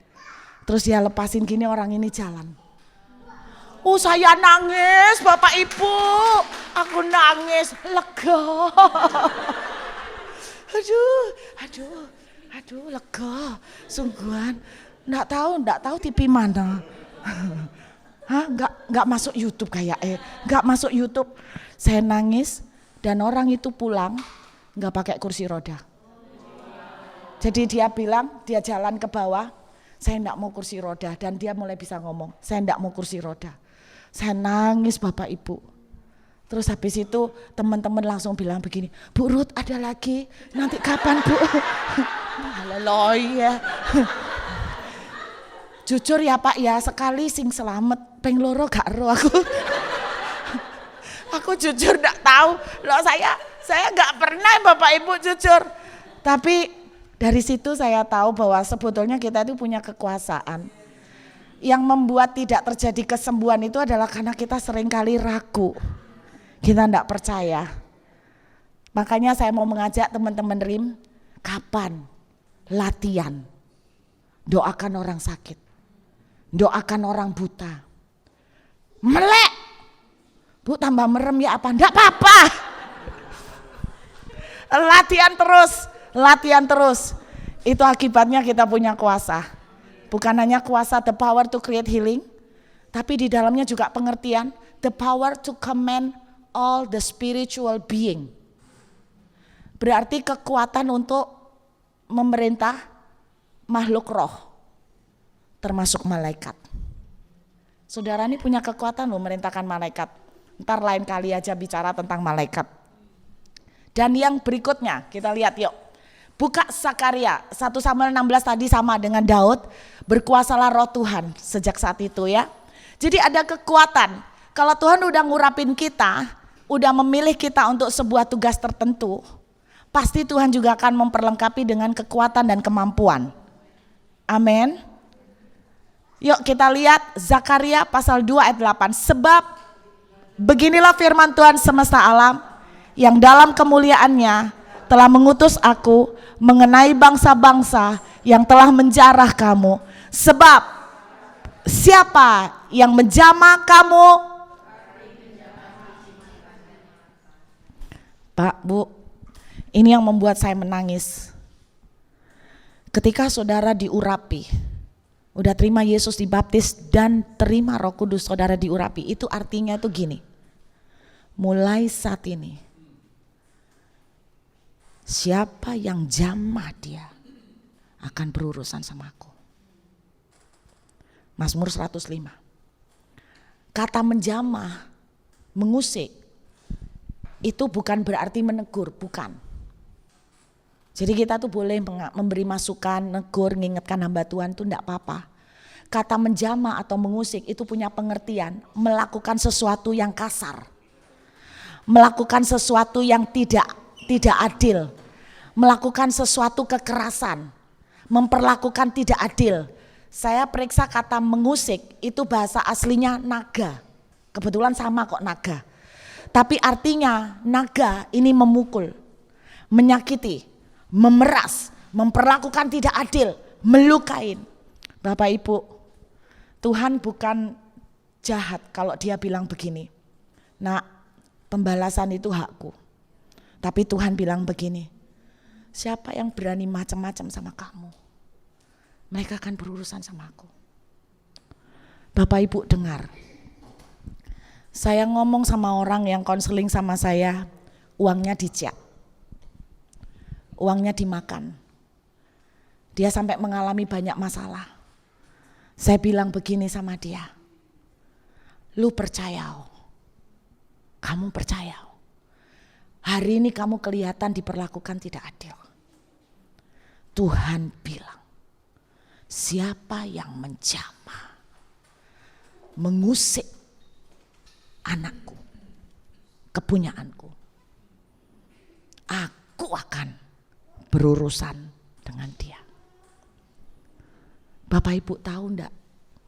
Terus dia lepasin gini, orang ini jalan. Oh, saya nangis Bapak Ibu, aku nangis lega. Aduh lega, sungguhan. Enggak tahu TV mana. Hah, enggak masuk YouTube enggak masuk YouTube. Saya nangis dan orang itu pulang enggak pakai kursi roda. Jadi dia bilang, dia jalan ke bawah, saya enggak mau kursi roda, dan dia mulai bisa ngomong, saya enggak mau kursi roda. Saya nangis Bapak Ibu. Terus habis itu teman-teman langsung bilang begini, Bu Ruth ada lagi, nanti kapan Bu? Haleluya. Jujur ya Pak ya, sekali sing selamat, peng loro gak ero aku. Aku jujur gak tahu, loh saya gak pernah Bapak Ibu jujur. Tapi dari situ saya tahu bahwa sebetulnya kita itu punya kekuasaan. Yang membuat tidak terjadi kesembuhan itu adalah karena kita seringkali ragu. Kita gak percaya. Makanya saya mau mengajak teman-teman RIM, kapan latihan doakan orang sakit. Doakan orang buta. Melek. Bu tambah merem ya apa? Enggak apa-apa. Latihan terus. Itu akibatnya kita punya kuasa. Bukan hanya kuasa the power to create healing, tapi di dalamnya juga pengertian the power to command all the spiritual being. Berarti kekuatan untuk memerintah makhluk roh. Termasuk malaikat. Saudara ini punya kekuatan loh memerintahkan malaikat. Ntar lain kali aja bicara tentang malaikat. Dan yang berikutnya kita lihat yuk. Buka Zakaria 1 Samuel 16 tadi sama dengan Daud. Berkuasalah roh Tuhan sejak saat itu ya. Jadi ada kekuatan. Kalau Tuhan udah ngurapin kita, udah memilih kita untuk sebuah tugas tertentu, pasti Tuhan juga akan memperlengkapi dengan kekuatan dan kemampuan. Amin. Yuk kita lihat Zakaria pasal 2 ayat 8. Sebab beginilah firman Tuhan semesta alam yang dalam kemuliaannya telah mengutus aku mengenai bangsa-bangsa yang telah menjarah kamu. Sebab siapa yang menjamah kamu? Pak, Bu, ini yang membuat saya menangis. Ketika saudara diurapi, udah terima Yesus dibaptis dan terima Roh Kudus, saudara diurapi, itu artinya tuh gini. Mulai saat ini, siapa yang jamah dia akan berurusan sama aku. Mazmur 105. Kata menjamah, mengusik, itu bukan berarti menegur, bukan. Jadi kita tuh boleh memberi masukan, negur, ngingetkan hamba Tuhan itu enggak apa-apa. Kata menjamah atau mengusik itu punya pengertian melakukan sesuatu yang kasar. Melakukan sesuatu yang tidak adil. Melakukan sesuatu kekerasan. Memperlakukan tidak adil. Saya periksa kata mengusik itu bahasa aslinya naga. Kebetulan sama kok naga. Tapi artinya naga ini memukul, menyakiti, memeras, memperlakukan tidak adil, melukain. Bapak Ibu, Tuhan bukan jahat kalau dia bilang begini, nak, pembalasan itu hakku. Tapi Tuhan bilang begini, siapa yang berani macam-macam sama kamu, mereka akan berurusan sama aku. Bapak Ibu dengar, saya ngomong sama orang yang konseling sama saya, uangnya dicek, uangnya dimakan. Dia sampai mengalami banyak masalah. Saya bilang begini sama dia, lu percaya, kamu percaya, hari ini kamu kelihatan diperlakukan tidak adil. Tuhan bilang, siapa yang menjamah, mengusik anakku, kepunyaanku, aku aku akan berurusan dengan dia. Bapak Ibu tahu enggak,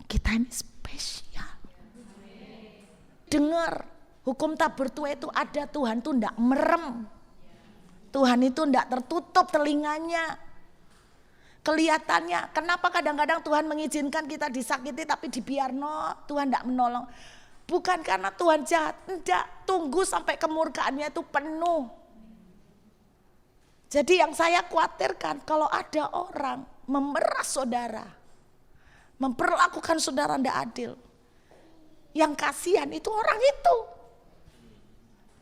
kita ini spesial. Dengar, hukum tak bertuah itu ada, Tuhan tuh enggak merem. Tuhan itu enggak tertutup telinganya. Kelihatannya, kenapa kadang-kadang Tuhan mengizinkan kita disakiti tapi dibiarno, Tuhan enggak menolong. Bukan karena Tuhan jahat, enggak, tunggu sampai kemurkaannya itu penuh. Jadi yang saya khawatirkan kalau ada orang memeras saudara, memperlakukan saudara tidak adil. Yang kasihan itu orang itu.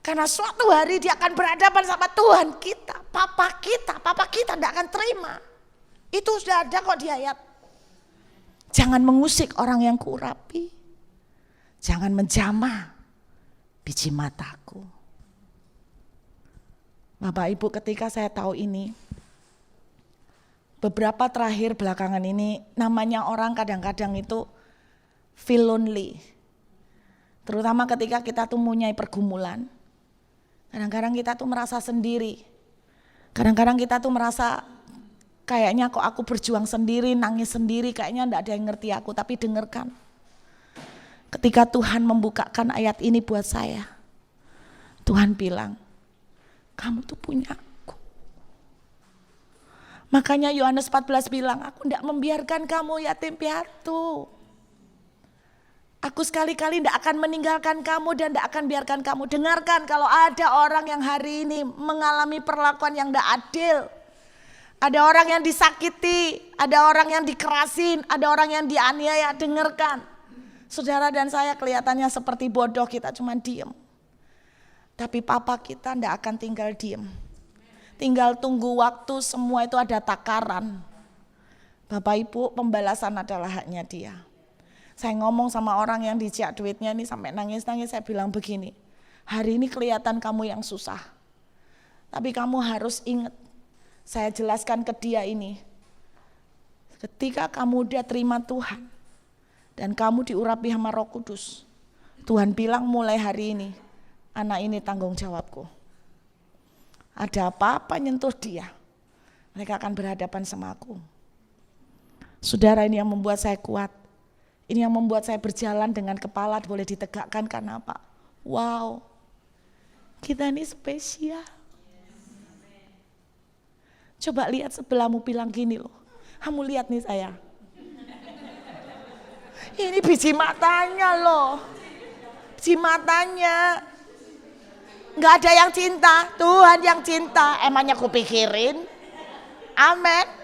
Karena suatu hari dia akan berhadapan sama Tuhan kita, papa kita tidak akan terima. Itu sudah ada kok di ayat. Jangan mengusik orang yang kuurapi. Jangan menjamah biji mataku. Bapak Ibu, ketika saya tahu ini, beberapa terakhir belakangan ini namanya orang kadang-kadang itu feel lonely. Terutama ketika kita tuh mempunyai pergumulan. Kadang-kadang kita tuh merasa sendiri. Kadang-kadang kita tuh merasa kayaknya kok aku berjuang sendiri, nangis sendiri, kayaknya enggak ada yang ngerti aku. Tapi dengarkan, ketika Tuhan membukakan ayat ini buat saya, Tuhan bilang, kamu tuh punya aku. Makanya Yohanes 14 bilang, aku enggak membiarkan kamu yatim piatu. Aku sekali-kali tidak akan meninggalkan kamu dan tidak akan biarkan kamu. Dengarkan, kalau ada orang yang hari ini mengalami perlakuan yang tidak adil. Ada orang yang disakiti, ada orang yang dikerasin, ada orang yang dianiaya. Dengarkan, saudara dan saya kelihatannya seperti bodoh, kita cuma diem. Tapi papa kita tidak akan tinggal diem. Tinggal tunggu waktu, semua itu ada takaran. Bapak Ibu, pembalasan adalah haknya dia. Saya ngomong sama orang yang dicek duitnya ini sampai nangis-nangis, saya bilang begini, hari ini kelihatan kamu yang susah. Tapi kamu harus ingat, saya jelaskan ke dia ini, ketika kamu udah terima Tuhan, dan kamu diurapi sama Roh Kudus, Tuhan bilang mulai hari ini, anak ini tanggung jawabku. Ada apa-apa nyentuh dia, mereka akan berhadapan sama aku. Saudara, ini yang membuat saya kuat. Ini yang membuat saya berjalan dengan kepala boleh ditegakkan, karena apa? Wow, kita ini spesial. Coba lihat sebelahmu, bilang gini loh, kamu lihat nih saya. Ini biji matanya loh, biji matanya. Gak ada yang cinta, Tuhan yang cinta. Emangnya kupikirin? Amin.